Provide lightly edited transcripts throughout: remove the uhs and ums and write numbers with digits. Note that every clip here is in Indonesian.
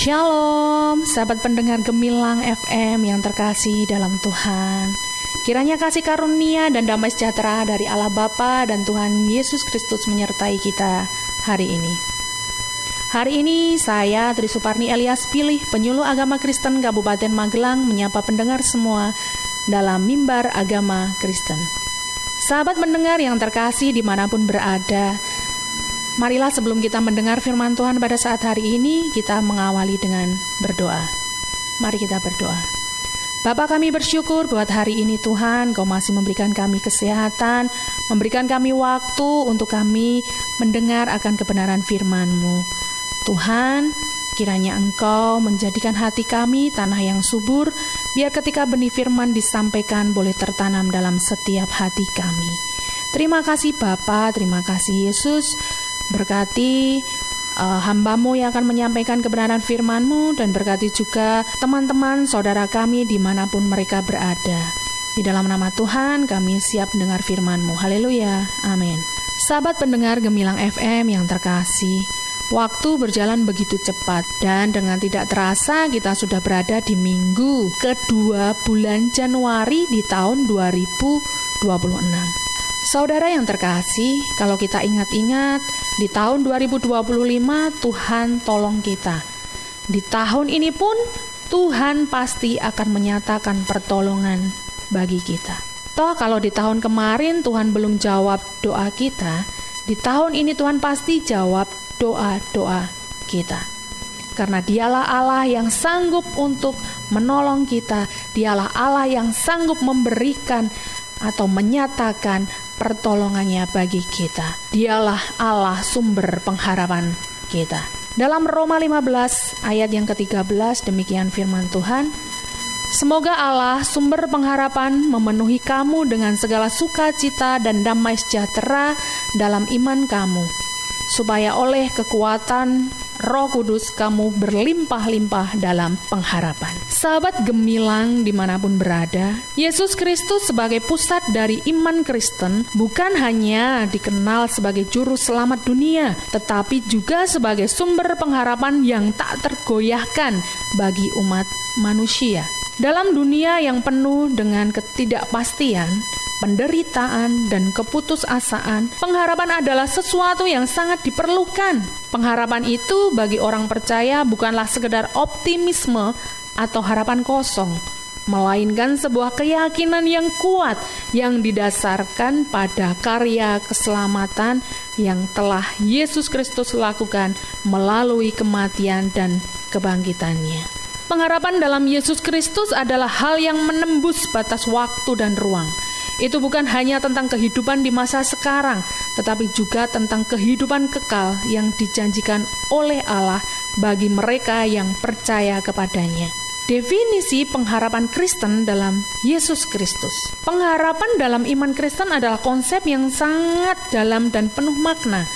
Shalom, sahabat pendengar Gemilang FM yang terkasih dalam Tuhan. Kiranya kasih karunia dan damai sejahtera dari Allah Bapa dan Tuhan Yesus Kristus menyertai kita hari ini. Hari ini saya, Tri Suparni Elias Pilih, penyuluh agama Kristen Kabupaten Magelang, menyapa pendengar semua dalam mimbar agama Kristen. Sahabat pendengar yang terkasih dimanapun berada, marilah sebelum kita mendengar firman Tuhan pada saat hari ini, kita mengawali dengan berdoa. Mari kita berdoa. Bapa, kami bersyukur buat hari ini Tuhan, Kau masih memberikan kami kesehatan, memberikan kami waktu untuk kami mendengar akan kebenaran firman-Mu. Tuhan, kiranya Engkau menjadikan hati kami tanah yang subur, biar ketika benih firman disampaikan boleh tertanam dalam setiap hati kami. Terima kasih Bapa, terima kasih Yesus. Berkati hamba-Mu yang akan menyampaikan kebenaran firman-Mu, dan berkati juga teman-teman saudara kami dimanapun mereka berada. Di dalam nama Tuhan kami siap mendengar firman-Mu. Haleluya, amin. Sahabat pendengar Gemilang FM yang terkasih, waktu berjalan begitu cepat, dan dengan tidak terasa kita sudah berada di minggu kedua bulan Januari di tahun 2026. Saudara yang terkasih, kalau kita ingat-ingat, di tahun 2025 Tuhan tolong kita. Di tahun ini pun Tuhan pasti akan menyatakan pertolongan bagi kita. Toh kalau di tahun kemarin Tuhan belum jawab doa kita, di tahun ini Tuhan pasti jawab doa-doa kita. Karena Dialah Allah yang sanggup untuk menolong kita, Dialah Allah yang sanggup memberikan atau menyatakan pertolongannya bagi kita. Dialah Allah sumber pengharapan kita. Dalam Roma 15 ayat yang ke-13 demikian firman Tuhan, semoga Allah sumber pengharapan memenuhi kamu dengan segala sukacita dan damai sejahtera dalam iman kamu, supaya oleh kekuatan Roh Kudus kamu berlimpah-limpah dalam pengharapan. Sahabat Gemilang dimanapun berada, Yesus Kristus sebagai pusat dari iman Kristen bukan hanya dikenal sebagai juru selamat dunia, tetapi juga sebagai sumber pengharapan yang tak tergoyahkan bagi umat manusia. Dalam dunia yang penuh dengan ketidakpastian, penderitaan, dan keputusasaan, pengharapan adalah sesuatu yang sangat diperlukan. Pengharapan itu bagi orang percaya bukanlah sekedar optimisme atau harapan kosong, melainkan sebuah keyakinan yang kuat yang didasarkan pada karya keselamatan yang telah Yesus Kristus lakukan melalui kematian dan kebangkitannya. Pengharapan dalam Yesus Kristus adalah hal yang menembus batas waktu dan ruang. Itu bukan hanya tentang kehidupan di masa sekarang, tetapi juga tentang kehidupan kekal yang dijanjikan oleh Allah bagi mereka yang percaya kepadanya. Definisi pengharapan Kristen dalam Yesus Kristus. Pengharapan dalam iman Kristen adalah konsep yang sangat dalam dan penuh makna.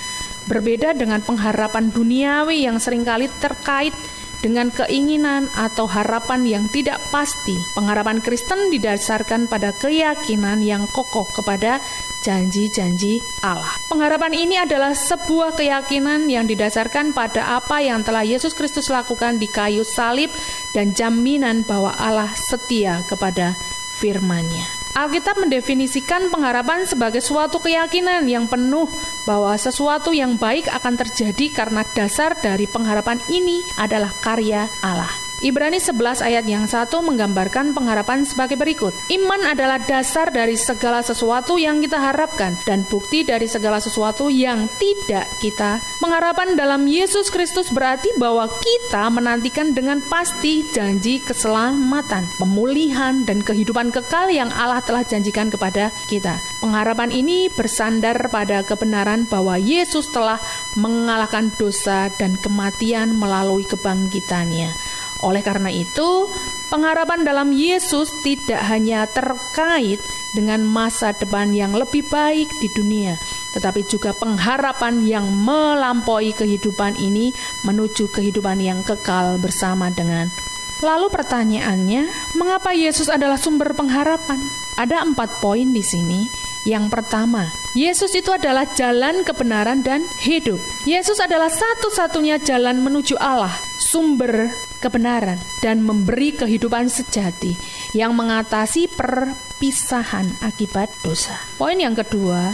Berbeda dengan pengharapan duniawi yang seringkali terkait dengan keinginan atau harapan yang tidak pasti. Pengharapan Kristen didasarkan pada keyakinan yang kokoh kepada janji-janji Allah. Pengharapan ini adalah sebuah keyakinan yang didasarkan pada apa yang telah Yesus Kristus lakukan di kayu salib dan jaminan bahwa Allah setia kepada firman-Nya. Alkitab mendefinisikan pengharapan sebagai suatu keyakinan yang penuh bahwa sesuatu yang baik akan terjadi karena dasar dari pengharapan ini adalah karya Allah. Ibrani 11 ayat yang 1 menggambarkan pengharapan sebagai berikut. Iman adalah dasar dari segala sesuatu yang kita harapkan dan bukti dari segala sesuatu yang tidak kita. Pengharapan dalam Yesus Kristus berarti bahwa kita menantikan dengan pasti janji keselamatan, pemulihan, dan kehidupan kekal yang Allah telah janjikan kepada kita. Pengharapan ini bersandar pada kebenaran bahwa Yesus telah mengalahkan dosa dan kematian melalui kebangkitannya. Oleh karena itu, pengharapan dalam Yesus tidak hanya terkait dengan masa depan yang lebih baik di dunia, tetapi juga pengharapan yang melampaui kehidupan ini menuju kehidupan yang kekal bersama dengan. Lalu pertanyaannya, mengapa Yesus adalah sumber pengharapan? Ada 4 poin di sini. Yang pertama, Yesus itu adalah jalan, kebenaran, dan hidup. Yesus adalah satu-satunya jalan menuju Allah, sumber kebenaran, dan memberi kehidupan sejati yang mengatasi perpisahan akibat dosa. Poin yang kedua,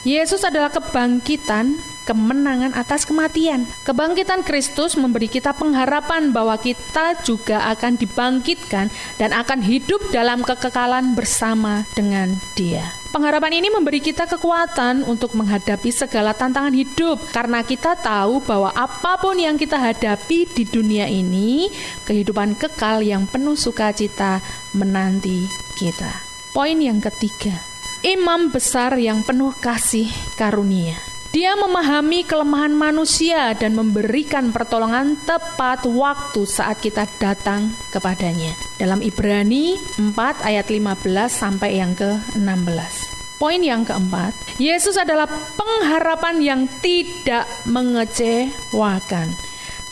Yesus adalah kebangkitan, kemenangan atas kematian. Kebangkitan Kristus memberi kita pengharapan bahwa kita juga akan dibangkitkan dan akan hidup dalam kekekalan bersama dengan Dia. Pengharapan ini memberi kita kekuatan untuk menghadapi segala tantangan hidup, karena kita tahu bahwa apapun yang kita hadapi di dunia ini, kehidupan kekal yang penuh sukacita menanti kita. Poin yang ketiga, Imam besar yang penuh kasih karunia. Dia memahami kelemahan manusia dan memberikan pertolongan tepat waktu saat kita datang kepadanya. Dalam Ibrani 4 ayat 15 sampai yang ke-16. Poin yang keempat, Yesus adalah pengharapan yang tidak mengecewakan.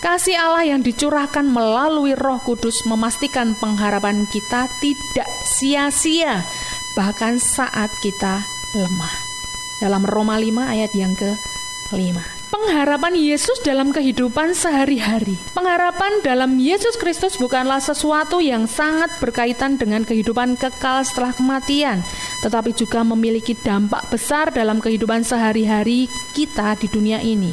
Kasih Allah yang dicurahkan melalui Roh Kudus memastikan pengharapan kita tidak sia-sia, bahkan saat kita lemah. Dalam Roma 5 ayat yang ke-5. Pengharapan Yesus dalam kehidupan sehari-hari. Pengharapan dalam Yesus Kristus bukanlah sesuatu yang sangat berkaitan dengan kehidupan kekal setelah kematian, tetapi juga memiliki dampak besar dalam kehidupan sehari-hari kita di dunia ini.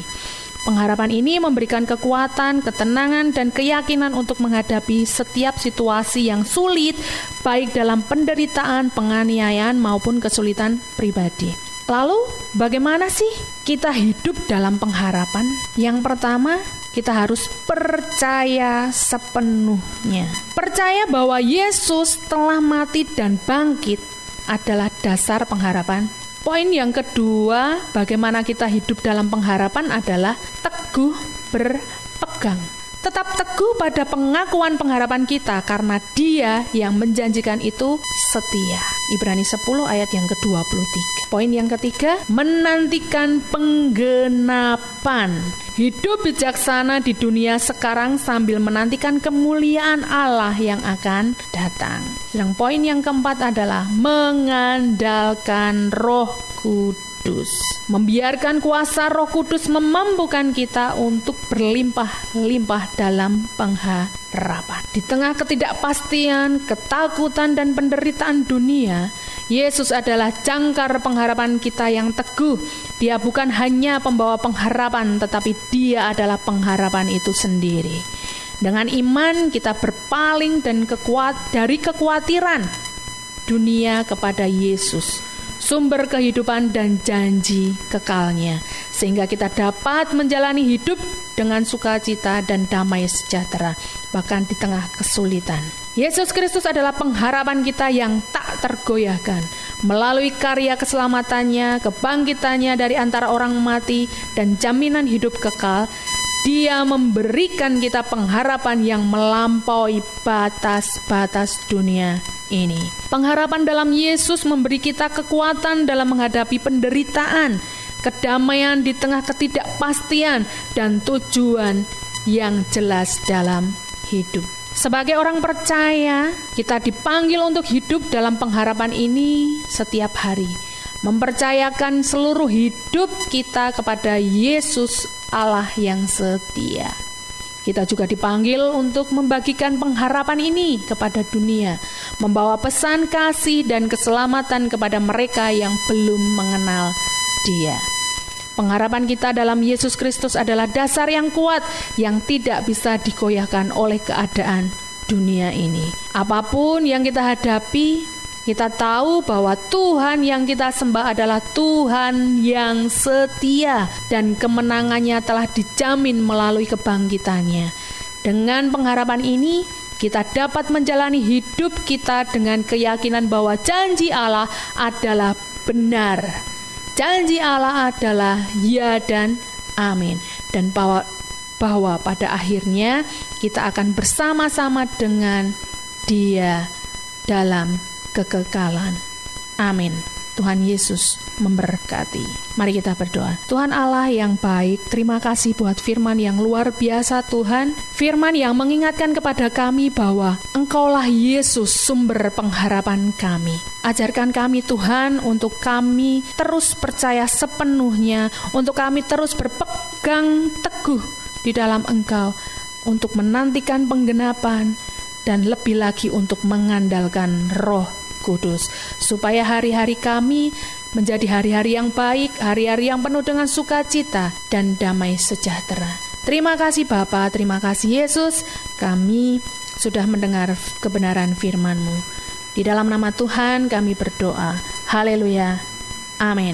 Pengharapan ini memberikan kekuatan, ketenangan, dan keyakinan untuk menghadapi setiap situasi yang sulit, baik dalam penderitaan, penganiayaan, maupun kesulitan pribadi. Lalu, bagaimana sih kita hidup dalam pengharapan? Yang pertama, kita harus percaya sepenuhnya. Percaya bahwa Yesus telah mati dan bangkit adalah dasar pengharapan. Poin yang kedua, bagaimana kita hidup dalam pengharapan adalah teguh berpegang. Tetap teguh pada pengakuan pengharapan kita karena Dia yang menjanjikan itu setia. Ibrani 10 ayat yang ke-23. Poin yang ketiga, menantikan penggenapan. Hidup bijaksana di dunia sekarang sambil menantikan kemuliaan Allah yang akan datang. Sedang poin yang keempat adalah mengandalkan Roh Kudus. Membiarkan kuasa Roh Kudus memampukan kita untuk berlimpah-limpah dalam pengharapan. Di tengah ketidakpastian, ketakutan, dan penderitaan dunia, Yesus adalah jangkar pengharapan kita yang teguh. Dia bukan hanya pembawa pengharapan, tetapi Dia adalah pengharapan itu sendiri. Dengan iman kita berpaling dari kekhawatiran dunia kepada Yesus, sumber kehidupan dan janji kekalnya, sehingga kita dapat menjalani hidup dengan sukacita dan damai sejahtera, bahkan di tengah kesulitan. Yesus Kristus adalah pengharapan kita yang tak tergoyahkan. Melalui karya keselamatannya, kebangkitannya dari antara orang mati, dan jaminan hidup kekal, Dia memberikan kita pengharapan yang melampaui batas-batas dunia ini. Pengharapan dalam Yesus memberi kita kekuatan dalam menghadapi penderitaan, kedamaian di tengah ketidakpastian, dan tujuan yang jelas dalam hidup. Sebagai orang percaya, kita dipanggil untuk hidup dalam pengharapan ini setiap hari, mempercayakan seluruh hidup kita kepada Yesus Allah yang setia. Kita juga dipanggil untuk membagikan pengharapan ini kepada dunia, membawa pesan kasih dan keselamatan kepada mereka yang belum mengenal Dia. Pengharapan kita dalam Yesus Kristus adalah dasar yang kuat yang tidak bisa digoyahkan oleh keadaan dunia ini. Apapun yang kita hadapi, kita tahu bahwa Tuhan yang kita sembah adalah Tuhan yang setia dan kemenangannya telah dijamin melalui kebangkitannya. Dengan pengharapan ini, kita dapat menjalani hidup kita dengan keyakinan bahwa janji Allah adalah benar. Janji Allah adalah ya dan amin. Dan bahwa pada akhirnya kita akan bersama-sama dengan Dia dalam kekekalan. Amin. Tuhan Yesus memberkati. Mari kita berdoa. Tuhan Allah yang baik, terima kasih buat firman yang luar biasa Tuhan. Firman yang mengingatkan kepada kami bahwa Engkaulah Yesus sumber pengharapan kami. Ajarkan kami Tuhan untuk kami terus percaya sepenuhnya, untuk kami terus berpegang teguh di dalam Engkau, untuk menantikan penggenapan, dan lebih lagi untuk mengandalkan Roh Kudus, supaya hari-hari kami menjadi hari-hari yang baik, hari-hari yang penuh dengan sukacita dan damai sejahtera. Terima kasih Bapa, terima kasih Yesus, kami sudah mendengar kebenaran firman-Mu. Di dalam nama Tuhan kami berdoa. Haleluya. Amin.